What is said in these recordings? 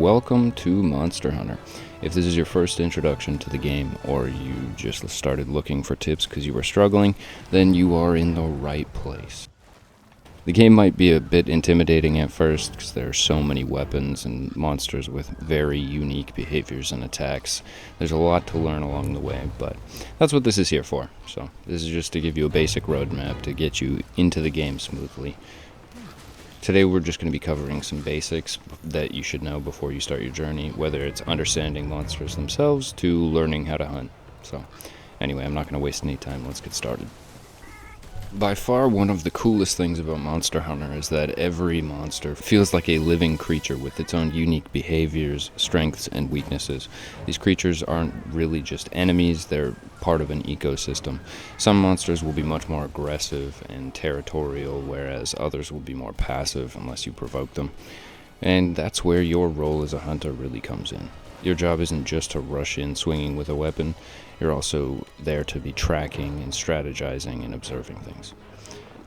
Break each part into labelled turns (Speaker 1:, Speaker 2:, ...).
Speaker 1: welcome to Monster Hunter. If this is your first introduction to the game, or you just started looking for tips because you were struggling, then you are in the right place. The game might be a bit intimidating at first because there are so many weapons and monsters with very unique behaviors and attacks. There's a lot to learn along the way, but that's what this is here for. So this is just to give you a basic roadmap to get you into the game smoothly. Today we're just going to be covering some basics that you should know before you start your journey, whether it's understanding monsters themselves to learning how to hunt. So anyway, I'm not going to waste any time. Let's get started. By far, one of the coolest things about Monster Hunter is that every monster feels like a living creature with its own unique behaviors, strengths, and weaknesses. These creatures aren't really just enemies, they're part of an ecosystem. Some monsters will be much more aggressive and territorial, whereas others will be more passive unless you provoke them. And that's where your role as a hunter really comes in. Your job isn't just to rush in swinging with a weapon, you're also there to be tracking and strategizing and observing things.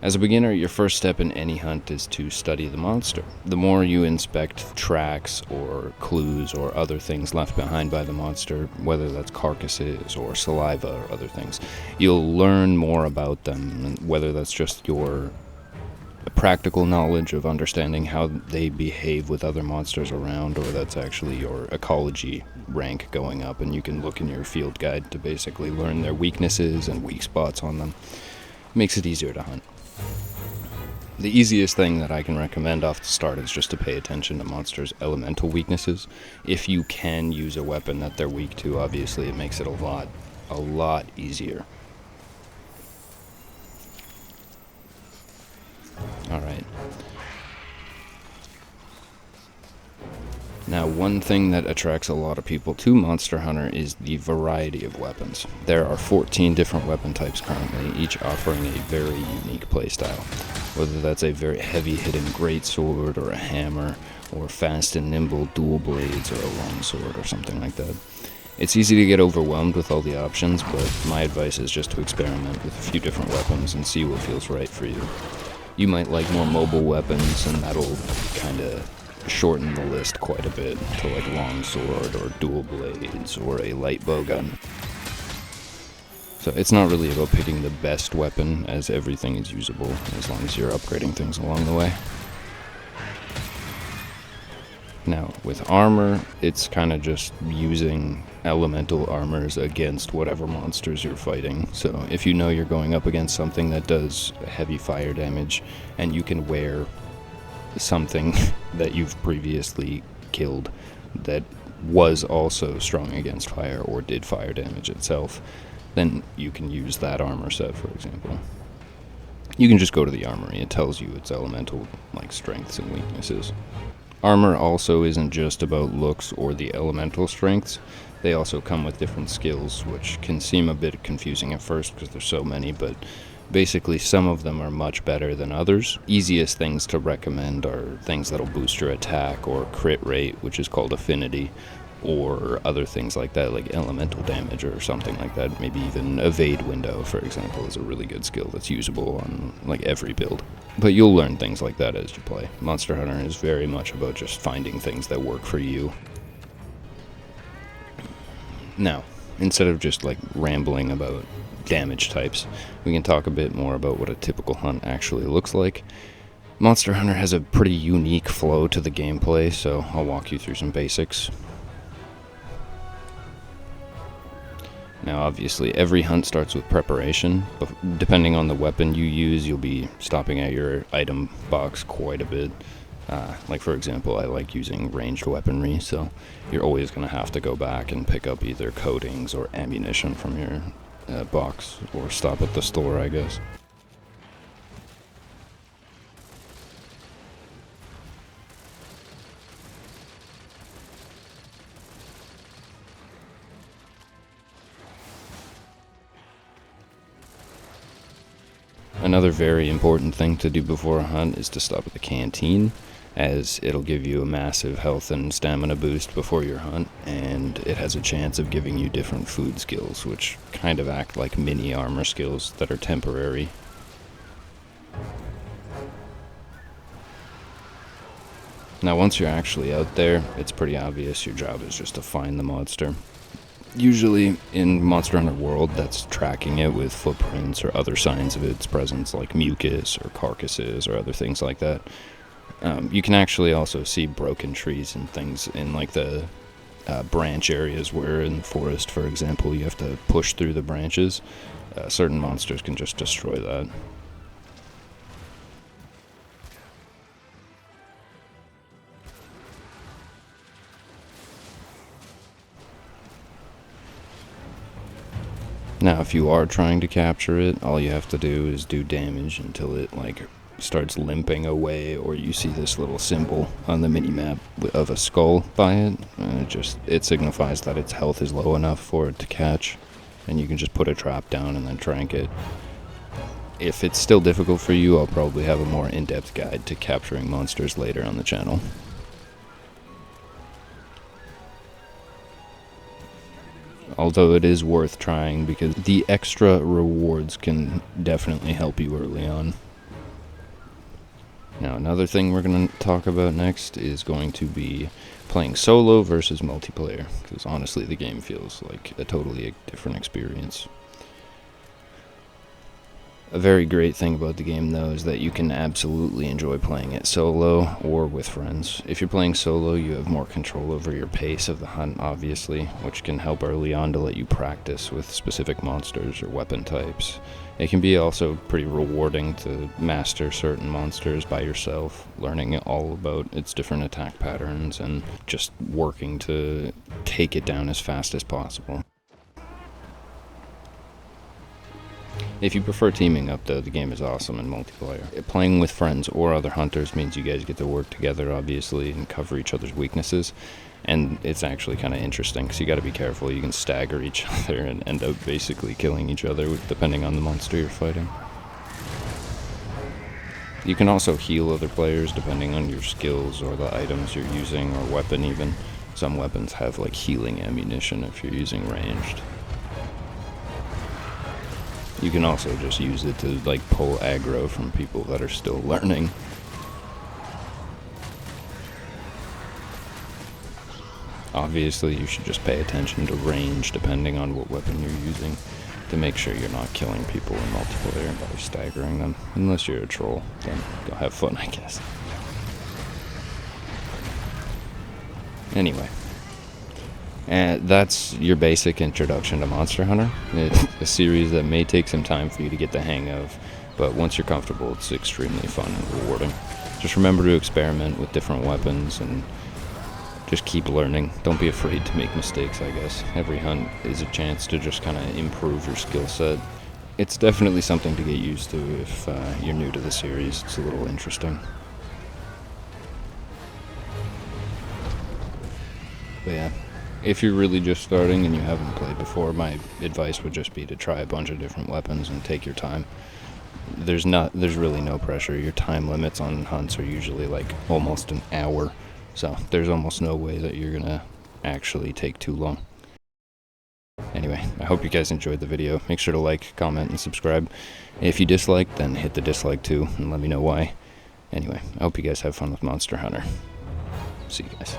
Speaker 1: As a beginner, your first step in any hunt is to study the monster. The more you inspect tracks or clues or other things left behind by the monster, whether that's carcasses or saliva or other things, you'll learn more about them, and whether that's just your practical knowledge of understanding how they behave with other monsters around, or that's actually your ecology rank going up, and you can look in your field guide to basically learn their weaknesses and weak spots on them. Makes it easier to hunt. The easiest thing that I can recommend off the start is just to pay attention to monsters' elemental weaknesses. If you can use a weapon that they're weak to, obviously it makes it a lot easier. Alright. Now, one thing that attracts a lot of people to Monster Hunter is the variety of weapons. There are 14 different weapon types currently, each offering a very unique playstyle. Whether that's a very heavy-hitting greatsword, or a hammer, or fast and nimble dual blades, or a longsword, or something like that. It's easy to get overwhelmed with all the options, but my advice is just to experiment with a few different weapons and see what feels right for you. You might like more mobile weapons, and that'll kind of shorten the list quite a bit to like longsword or dual blades or a light bow gun. So it's not really about picking the best weapon, as everything is usable as long as you're upgrading things along the way. Now, with armor, it's kind of just using elemental armors against whatever monsters you're fighting. So if you know you're going up against something that does heavy fire damage, and you can wear something that you've previously killed that was also strong against fire or did fire damage itself, then you can use that armor set, for example. You can just go to the armory. It tells you its elemental strengths and weaknesses. Armor also isn't just about looks or the elemental strengths. They also come with different skills, which can seem a bit confusing at first because there's so many, but basically some of them are much better than others. Easiest things to recommend are things that'll boost your attack, or crit rate, which is called affinity, or other things like that, like elemental damage or something like that. Maybe even evade window, for example, is a really good skill that's usable on every build. But you'll learn things like that as you play. Monster Hunter is very much about just finding things that work for you. Now, instead of just rambling about damage types, we can talk a bit more about what a typical hunt actually looks like. Monster Hunter has a pretty unique flow to the gameplay, so I'll walk you through some basics. Now, obviously, every hunt starts with preparation, but depending on the weapon you use, you'll be stopping at your item box quite a bit. For example, I like using ranged weaponry, so you're always going to have to go back and pick up either coatings or ammunition from your box, or stop at the store, I guess. Another very important thing to do before a hunt is to stop at the canteen, as it'll give you a massive health and stamina boost before your hunt, and it has a chance of giving you different food skills, which kind of act like mini armor skills that are temporary. Now once you're actually out there, it's pretty obvious your job is just to find the monster. Usually in Monster Hunter World, that's tracking it with footprints or other signs of its presence, like mucus or carcasses or other things like that. You can actually also see broken trees and things in like the branch areas where in the forest, for example, you have to push through the branches. Certain monsters can just destroy that. Now, if you are trying to capture it, all you have to do is do damage until it like starts limping away, or you see this little symbol on the mini-map of a skull by it. It signifies that its health is low enough for it to catch, and you can just put a trap down and then trank it. If it's still difficult for you, I'll probably have a more in-depth guide to capturing monsters later on the channel. Although it is worth trying because the extra rewards can definitely help you early on. Now, another thing we're going to talk about next is going to be playing solo versus multiplayer, because honestly the game feels like a totally different experience. A very great thing about the game, though, is that you can absolutely enjoy playing it solo or with friends. If you're playing solo, you have more control over your pace of the hunt, obviously, which can help early on to let you practice with specific monsters or weapon types. It can be also pretty rewarding to master certain monsters by yourself, learning all about its different attack patterns and just working to take it down as fast as possible. If you prefer teaming up, though, the game is awesome in multiplayer. Playing with friends or other hunters means you guys get to work together, obviously, and cover each other's weaknesses. And it's actually kind of interesting, because you got to be careful. You can stagger each other and end up basically killing each other, depending on the monster you're fighting. You can also heal other players, depending on your skills or the items you're using, or weapon even. Some weapons have, like, healing ammunition if you're using ranged. You can also just use it to like pull aggro from people that are still learning. Obviously, you should just pay attention to range depending on what weapon you're using to make sure you're not killing people in multiplayer by staggering them. Unless you're a troll, then go have fun, I guess. Anyway. And that's your basic introduction to Monster Hunter. It's a series that may take some time for you to get the hang of, but once you're comfortable, it's extremely fun and rewarding. Just remember to experiment with different weapons and just keep learning. Don't be afraid to make mistakes, I guess. Every hunt is a chance to just kind of improve your skill set. It's definitely something to get used to if you're new to the series. It's a little interesting. But yeah. If you're really just starting and you haven't played before, my advice would just be to try a bunch of different weapons and take your time. There's really no pressure. Your time limits on hunts are usually like almost an hour, so there's almost no way that you're gonna actually take too long. Anyway, I hope you guys enjoyed the video. Make sure to like, comment, and subscribe. If you disliked, then hit the dislike too and let me know why. Anyway, I hope you guys have fun with Monster Hunter. See you guys.